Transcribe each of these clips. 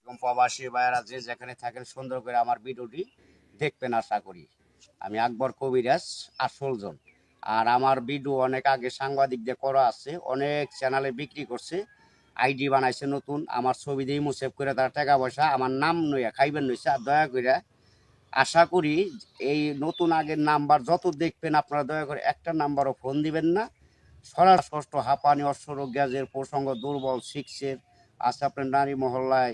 এবং প্রবাসী ভাইয়েরা যে যেখানে থাকেন সুন্দর করে আমার ভিডিওটি দেখবেন আশা করি। আমি আকবর কবিরাজ আসলজন। আর আমার ভিডিও অনেক আগে সাংবাদিকদের করা আছে, অনেক চ্যানেলে বিক্রি করছে, আইডি বানাইছে নতুন, আমার ছবি দিয়ে সেভ করে তার টাকা পয়সা আমার নাম নইয়া খাইবেন নইছে। আর দয়া করে আশা করি এই নতুন আগের নাম্বার যত দেখবেন আপনারা দয়া করে একটা নাম্বারও ফোন দিবেন না। শ্বাসকষ্ট, হাঁপানি, অশ্বরোগ, গ্যাসের প্রসঙ্গ, দুর্বল, শিক্সের আছে, আপনার নারী মহল্লায়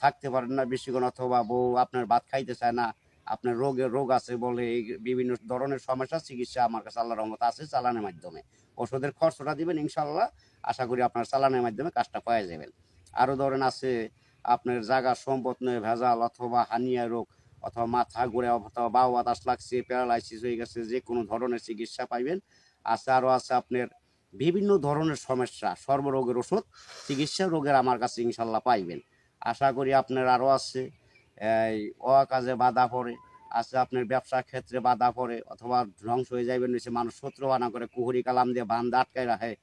থাকতে পারেন না বেশিক্ষণ, অথবা বউ আপনার ভাত খাইতে চায় না, আপনার রোগ আছে বলে এই বিভিন্ন ধরনের সমস্যা চিকিৎসা আমার কাছে আল্লাহর রহমত আছে চালানের মাধ্যমে। ওষুধের খরচটা দিবেন ইনশাল্লাহ, আশা করি আপনার চালানের মাধ্যমে কাজটা পাওয়া যাবেন। আরও ধরেন আছে আপনার জায়গা সম্পদ নয় ভেজাল, অথবা হানিয়া রোগ, অথবা মাথা ঘুরে, অথবা বাউ বাতাস লাগছে, প্যারালাইসিস হয়ে গেছে, যে কোনো ধরনের চিকিৎসা পাইবেন। আছে আরও আছে আপনার বিভিন্ন ধরনের সমস্যা, সর্বরোগের ওষুধ চিকিৎসা রোগের আমার কাছে ইনশাল্লাহ পাইবেন। আশা করি আপনার আরও আছে এই অকাজে বাধা পড়ে, আছে আপনার ব্যবসার ক্ষেত্রে বাধা পড়ে, অথবা ধ্বংস হয়ে যাইবেন নিচে, মানুষ শত্রু বানা করে কুহুরি কালাম দিয়ে বান্ধ আটকায় রাখে,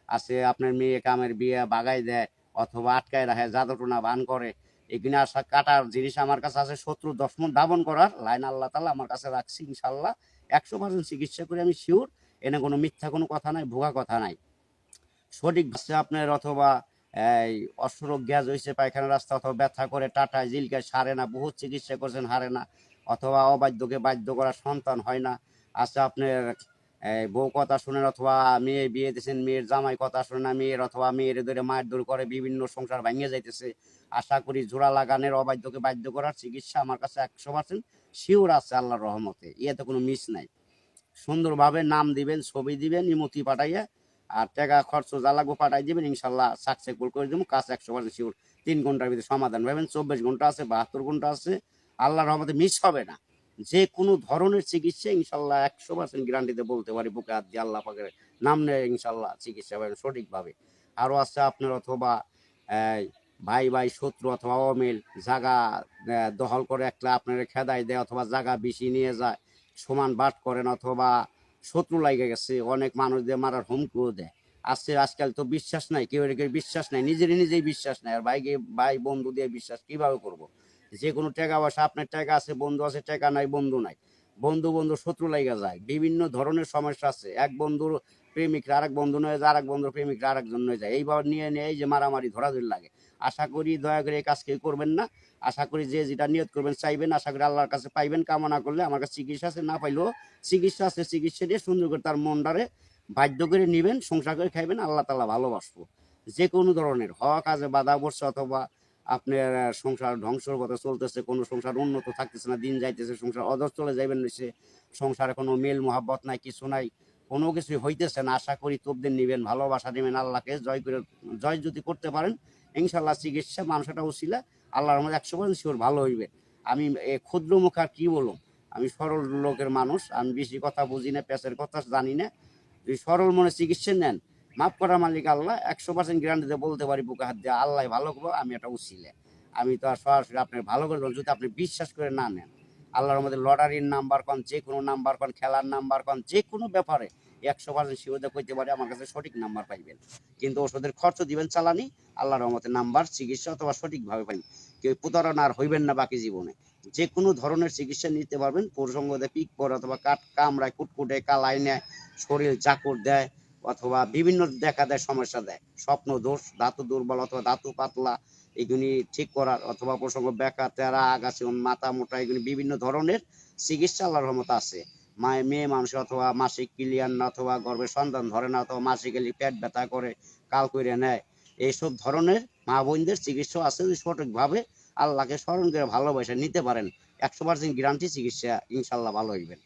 আছে আপনার মেয়ে কামের বিয়ে বাগাই দেয়, অথবা আটকায় রাখে, জাদুটোনা বান করে, এগুলো আসা কাটার জিনিস আমার কাছে আছে। শত্রু দশমন দাবন করার লাইন আল্লাহ তালা আমার কাছে রাখছি ইনশাল্লাহ। 100% চিকিৎসা করে আমি শিওর, এনে কোনো মিথ্যা কোনো কথা নাই, ভুয়া কথা নাই, সঠিক হচ্ছে আপনার। অথবা এই অশ্বরোগ, গ্যাস হয়েছে, পায়খানা রাস্তা, অথবা ব্যথা করে, টাটায় জিলকায় সারে না, বহুত চিকিৎসা করছেন হারে না, অথবা অবাধ্যকে বাধ্য করা, সন্তান হয় না। আচ্ছা আপনার বউ কথা শুনেন, অথবা মেয়ে বিয়ে দিয়েছেন, মেয়ের জামাই কথা শুনে না, মেয়ের অথবা মেয়ের ধরে মায়ের দূর করে বিভিন্ন সংসার ভাঙিয়ে যাইতেছে। আশা করি জোড়া লাগানের, অবাধ্যকে বাধ্য করার চিকিৎসা আমার কাছে 100% শিওর আছে আল্লাহর রহমতে, ইয়েতে কোনো মিস নাই। সুন্দরভাবে নাম দিবেন, ছবি দিবেন, ইমতি পাঠাইয়া, আর টাকা খরচ যা লাগবে পাঠাই দিবেন, ইনশাল্লাহ সাকসেসফুল করে দেবো কাজ 100% শিওর। 3 ঘন্টার ভিতরে সমাধান পাবেন। 24 ঘন্টা আছে, 72 ঘন্টা আছে, আল্লাহর রহমতে মিস হবে না। যে কোনো ধরনের চিকিৎসা ইনশাল্লাহ 100% গ্যারান্টিতে বলতে পারি, বুকে হাত দিয়ে আল্লাহ পাকের নাম নেয় ইনশাল্লাহ চিকিৎসা পাবেন সঠিকভাবে। আরও আছে আপনার অথবা ভাই ভাই শত্রু, অথবা অমিল, জাগা দখল করে একটা আপনার খেদাই দেয়, অথবা জাগা বেশি নিয়ে যায়, সমান বাট করেন, অথবা শত্রু লাগে গেছে, অনেক মানুষদের মারার হুমকিও দেয়। আজকাল তো বিশ্বাস নাই, কেউ কেউ বিশ্বাস নাই, নিজেই বিশ্বাস নাই, আর ভাইকে ভাই বন্ধু দিয়ে বিশ্বাস কিভাবে করব? যে কোনো টাকা পয়সা, আপনার টাকা আছে বন্ধু আছে, টাকা নাই বন্ধু নাই, বন্ধু বন্ধু শত্রু লাগা যায়, বিভিন্ন ধরনের সমস্যা আছে। এক বন্ধুর প্রেমিকরা আরেক বন্ধু নয়ে যায়, আরেক বন্ধুর প্রেমিকরা আরেকজন নয়ে যায়, এইভাবে নিয়ে নিয়ে এই যে মারামারি ধরাধরি লাগে। আশা করি দয়া করে এই কাজ কেউ করবেন না। আশা করি যে যেটা নিয়ত করবেন চাইবেন, আশা করি আল্লাহর কাছে পাইবেন। কামনা করলে আমার কাছে চিকিৎসা আছে, না পাইলেও চিকিৎসা আছে, চিকিৎসা দিয়ে সুন্দর করে তার মনটারে বাধ্য করে নিবেন, সংসার করে খাইবেন, আল্লাহ তাআলা ভালোবাসবো। যে কোনো ধরনের কাজে বাধা পড়ছে, অথবা আপনার সংসার ধ্বংসর পথে চলতেছে, কোনো সংসার উন্নত থাকতেছে না, দিন যাইতেছে, সংসার অধর চলে যাইবেন নিচে, সংসারে কোনো মেল মোহাব্বত নাই, কিছু নাই, কোনো কিছুই হইতেছে না, আশা করি তবদিন নিবেন, ভালোবাসা নেবেন, আল্লাহকে জয় যদি করতে পারেন ইনশাল্লাহ চিকিৎসা মানুষটা উচিলা আল্লাহর রহমতে 100% শিওর ভালো হইবে। আমি ক্ষুদ্র মুখ আর কি বলুম, আমি সরল লোকের মানুষ, আমি বেশি কথা বুঝি না, পেঁচের কথা জানি না। যদি সরল মনে চিকিৎসা নেন, মাফ করার মালিক আল্লাহ, 100% গ্যারান্টিতে বলতে পারি বুকে হাত দিয়ে আল্লাহ ভালো করবো, আমি এটা উচিলে। আমি তো আর সরাসরি আপনার ভালো করে দেবো যদি আপনি বিশ্বাস করে না নেন। আল্লাহর মধ্যে লটারির নাম্বার কন, যে কোনো নাম্বার কন, খেলার নাম্বার কন, যে কোনো ব্যাপারে 100% শিওরতা কইতে পারে আমার কাছে সঠিক নাম্বার পাইবেন। কিন্তু ওষুধের খরচ দিবেন চালানি, আল্লাহর রহমতে নাম্বার চিকিৎসা অথবা সঠিকভাবে পাইবেন। কেউ প্রতারণা আর হইবেন না বাকি জীবনে। যে কোনো ধরনের চিকিৎসা নিতে পারবেন। প্রসঙ্গ দেয় পিক পরে, অথবা কামড়ায়, কুটকুটে, কালাই নেয়, শরীর চাকর দেয়, অথবা বিভিন্ন দেখা দেয়, সমস্যা দেয়, স্বপ্ন দোষ, ধাতু দুর্বল, অথবা ধাতু পাতলা, এগুলি ঠিক করার, অথবা প্রসঙ্গ বেকা তেরা আগাছি, মাথা মোটা, এগুলি বিভিন্ন ধরনের চিকিৎসা আল্লাহর রহমত আছে। মেয়ে মানুষ অথবা মাসিক ক্লিয়ার না, অথবা গর্ভে সন্তান ধরে না, অথবা মাসিক এলি পেট ব্যথা করে, কাল করে নেয়, এইসব ধরনের মা বোনদের চিকিৎসা আছে। যদি সঠিকভাবে আল্লাহকে স্মরণ করে ভালোবাসা নিতে পারেন, 100% গ্যারান্টি চিকিৎসা ইনশাল্লাহ ভালো হইবেন।